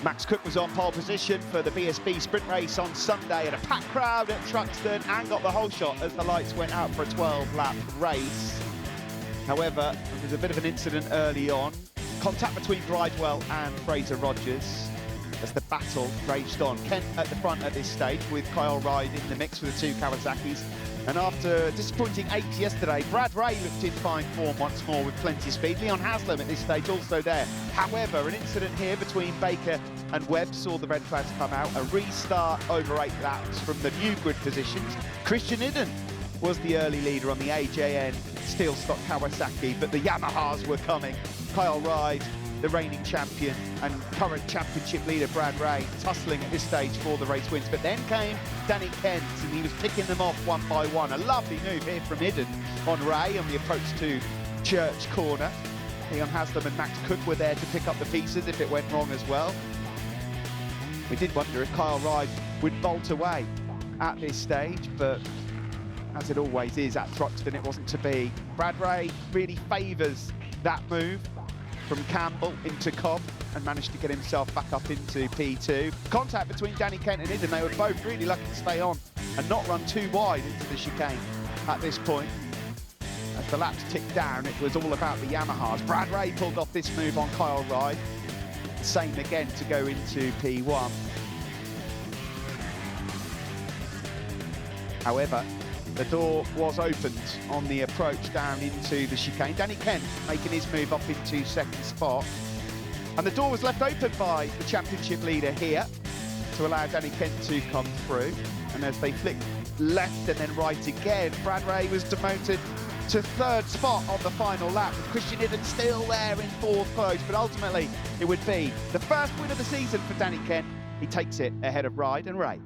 Max Cook was on pole position for the BSB sprint race on Sunday at a packed crowd at Thruxton and got the whole shot as the lights went out for a 12-lap race. However, there was a bit of an incident early on. Contact between Bridewell and Fraser Rogers as the battle raged on. Kent at the front at this stage with Kyle Ryde in the mix with the two Kawasaki's. And after a disappointing 8th yesterday, Brad Ray looked in fine form once more with plenty of speed. Leon Haslam at this stage also there. However, an incident here between Baker and Webb saw the red flags come out. A restart over 8 laps from the new grid positions. Christian Idden was the early leader on the AJN steel stock Kawasaki, but the Yamahas were coming. Kyle Ryde, the reigning champion and current championship leader Brad Ray, tussling at this stage for the race wins. But then came Danny Kent and he was picking them off one by one. A lovely move here from Idden on Ray on the approach to Church Corner. Leon Haslam and Max Cook were there to pick up the pieces if it went wrong as well. We did wonder if Kyle Ryde would bolt away at this stage, but as it always is at Thruxton, it wasn't to be. Brad Ray really favours that move from Campbell into Cobb and managed to get himself back up into P2. Contact between Danny Kent and Idden, they were both really lucky to stay on and not run too wide into the chicane at this point. As the laps ticked down, it was all about the Yamahas. Brad Ray pulled off this move on Kyle Ryde. Same again to go into P1. However, the door was opened on the approach down into the chicane. Danny Kent making his move up into second spot. And the door was left open by the championship leader here to allow Danny Kent to come through. And as they flicked left and then right again, Brad Ray was demoted to third spot on the final lap, with Christian Idden still there in fourth close. But ultimately, it would be the first win of the season for Danny Kent. He takes it ahead of Ryde and Ray.